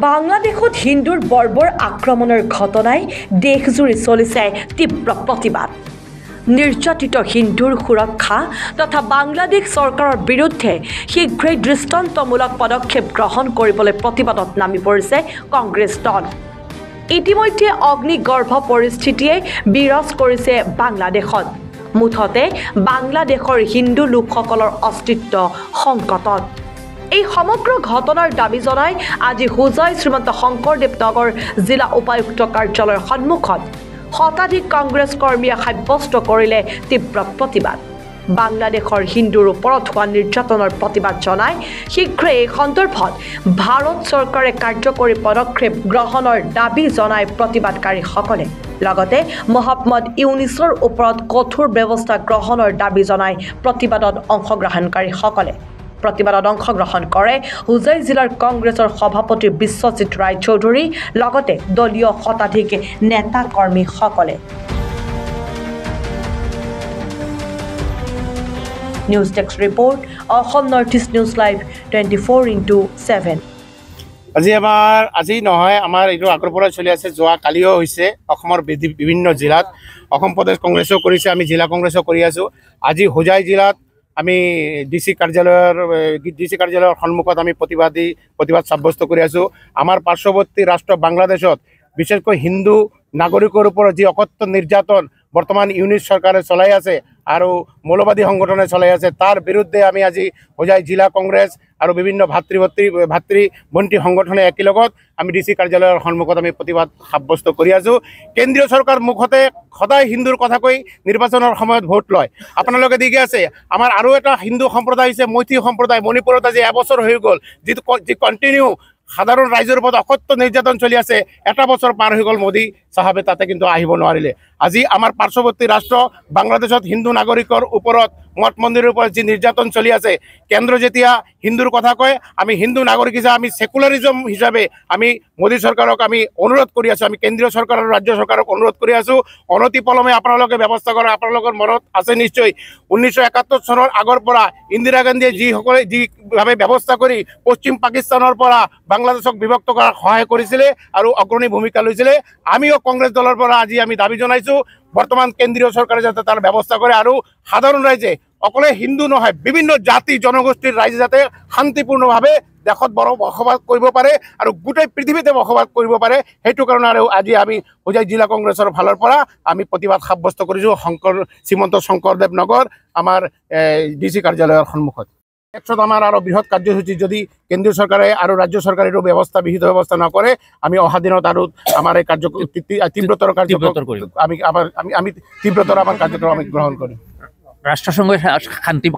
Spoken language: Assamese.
বাংলাদেশত হিন্দুৰ বৰ্বৰ আক্ৰমণৰ ঘটনাই দেশজুৰি চলিছে তীব্ৰ প্ৰতিবাদ। নিৰ্যাতিত হিন্দুৰ সুৰক্ষা তথা বাংলাদেশ চৰকাৰৰ বিৰুদ্ধে শীঘ্ৰেই দৃষ্টান্তমূলক পদক্ষেপ গ্ৰহণ কৰিবলৈ প্ৰতিবাদত নামি পৰিছে কংগ্ৰেছ দল। ইতিমধ্যে অগ্নিগৰ্ভ পৰিস্থিতিয়ে বিৰাজ কৰিছে বাংলাদেশত। মুঠতে বাংলাদেশৰ হিন্দু লোকসকলৰ অস্তিত্ব সংকটত। এই সমগ্ৰ ঘটনাৰ দাবী জনাই আজি হোজাই শ্ৰীমন্ত শংকৰদেৱ নগৰ জিলা উপায়ুক্ত কাৰ্যালয়ৰ সন্মুখত শতাধিক কংগ্ৰেছ কৰ্মীয়ে সাব্যস্ত কৰিলে তীব্ৰ প্ৰতিবাদ। বাংলাদেশৰ হিন্দুৰ ওপৰত হোৱা নিৰ্যাতনৰ প্ৰতিবাদ জনাই শীঘ্ৰেই এই সন্দৰ্ভত ভাৰত চৰকাৰে কাৰ্যকৰী পদক্ষেপ গ্ৰহণৰ দাবী জনাই প্ৰতিবাদকাৰীসকলে লগতে মহম্মদ ইউনিছৰ ওপৰত কঠোৰ ব্যৱস্থা গ্ৰহণৰ দাবী জনাই প্ৰতিবাদত অংশগ্ৰহণকাৰীসকলে। প্ৰতিবাদত অংশগ্ৰহণ কৰে হোজাই জিলাৰ কংগ্ৰেছৰ সভাপতি বিশ্বজিৎ ৰায়চৌধুৰী লগতে দলীয় শতাধিক নেতা কৰ্মীসকলে। News desk report, Assam north east news live 24/7। আজি নহয় আমাৰ এইটো আগৰ পৰা চলি আছে, যোৱা কালিও হৈছে। অসমৰ বিভিন্ন জিলাত অসম প্ৰদেশ কংগ্ৰেছো কৰিছে, আমি জিলা কংগ্ৰেছো কৰি আছোঁ। আজি হোজাই জিলাত আমি ডিচি কাৰ্যালয়ৰ সন্মুখত আমি প্ৰতিবাদ সাব্যস্ত কৰি আছোঁ। আমাৰ পাৰ্শ্বৱৰ্তী ৰাষ্ট্ৰ বাংলাদেশত বিশেষকৈ হিন্দু নাগৰিকৰ ওপৰত যি অকথ্য নিৰ্যাতন বৰ্তমান ইউনিট চৰকাৰে চলাই আছে আৰু মৌলবাদী সংগঠনে চলাই আছে, তাৰ বিৰুদ্ধে আমি আজি হোজাই জিলা কংগ্ৰেছ আৰু বিভিন্ন ভাতৃ ভণ্টি সংগঠনে একেলগত আমি ডিচি কাৰ্যালয়ৰ সন্মুখত আমি প্ৰতিবাদ সাব্যস্ত কৰি আছোঁ। কেন্দ্ৰীয় চৰকাৰ মুখতে সদায় হিন্দুৰ কথা কৈ নিৰ্বাচনৰ সময়ত ভোট লয়। আপোনালোকে দেখি আছে আমাৰ আৰু এটা হিন্দু সম্প্ৰদায় হৈছে মৈথি সম্প্ৰদায়। মণিপুৰত আজি এবছৰ হৈ গ'ল যি কণ্টিনিউ সাধাৰণ ৰাইজৰ ওপৰত অকথ্য নিৰ্যাতন চলি আছে। এটা বছৰ পাৰ হৈ গ'ল, মোদী চাহাবে তাতে কিন্তু আহিব নোৱাৰিলে। আজি আমাৰ পাৰ্শ্বৱৰ্তী ৰাষ্ট্ৰ বাংলাদেশত হিন্দু নাগৰিকৰ ওপৰত মঠ মন্দিৰৰ ওপৰত যি নিৰ্যাতন চলি আছে, কেন্দ্ৰ যেতিয়া হিন্দুৰ কথা কয়, আমি হিন্দু নাগৰিক হিচাপে আমি সেকুলাৰিজম হিচাপে আমি মোদী চৰকাৰক আমি অনুৰোধ কৰি আছোঁ। আমি কেন্দ্ৰীয় চৰকাৰ আৰু ৰাজ্য চৰকাৰক অনুৰোধ কৰি আছোঁ, অনতিপলমে আপোনালোকে ব্যৱস্থা কৰা। আপোনালোকৰ মনত আছে নিশ্চয় 1971 চনৰ আগৰ পৰা ইন্দিৰা গান্ধীয়ে যিভাৱে ব্যৱস্থা কৰি পশ্চিম পাকিস্তানৰ পৰা বাংলাদেশক বিভক্ত কৰাত সহায় কৰিছিলে আৰু অগ্ৰণী ভূমিকা লৈছিলে। আমিও কংগ্ৰেছ দলৰ পৰা আজি আমি দাবী জনাইছোঁ বৰ্তমান কেন্দ্ৰীয় চৰকাৰে যাতে তাৰ ব্যৱস্থা কৰে আৰু সাধাৰণ ৰাইজে অকলে হিন্দু নহয় বিভিন্ন জাতি জনগোষ্ঠীৰ ৰাইজে যাতে শান্তিপূৰ্ণভাৱে দেশত বসবাস কৰিব পাৰে আৰু গোটেই পৃথিৱীতে বসবাস কৰিব পাৰে। সেইটো কাৰণে আৰু আজি আমি হোজাই জিলা কংগ্ৰেছৰ ফালৰ পৰা আমি প্ৰতিবাদ সাব্যস্ত কৰিছোঁ শ্ৰীমন্ত শংকৰদেৱ নগৰ আমাৰ ডিচি কাৰ্যালয়ৰ সন্মুখত। ক্ষেত্ৰত আমাৰ আৰু বৃহৎ কাৰ্যসূচী যদি কেন্দ্ৰীয় চৰকাৰে আৰু ৰাজ্য চৰকাৰে এইটো বিহিত ব্যৱস্থা নকৰে, আমি অহা দিনত আৰু আমাৰ এই তীব্ৰতৰ কাৰ্যক্ৰম আমি গ্ৰহণ কৰিম। ৰাষ্ট্ৰসংঘই শান্তি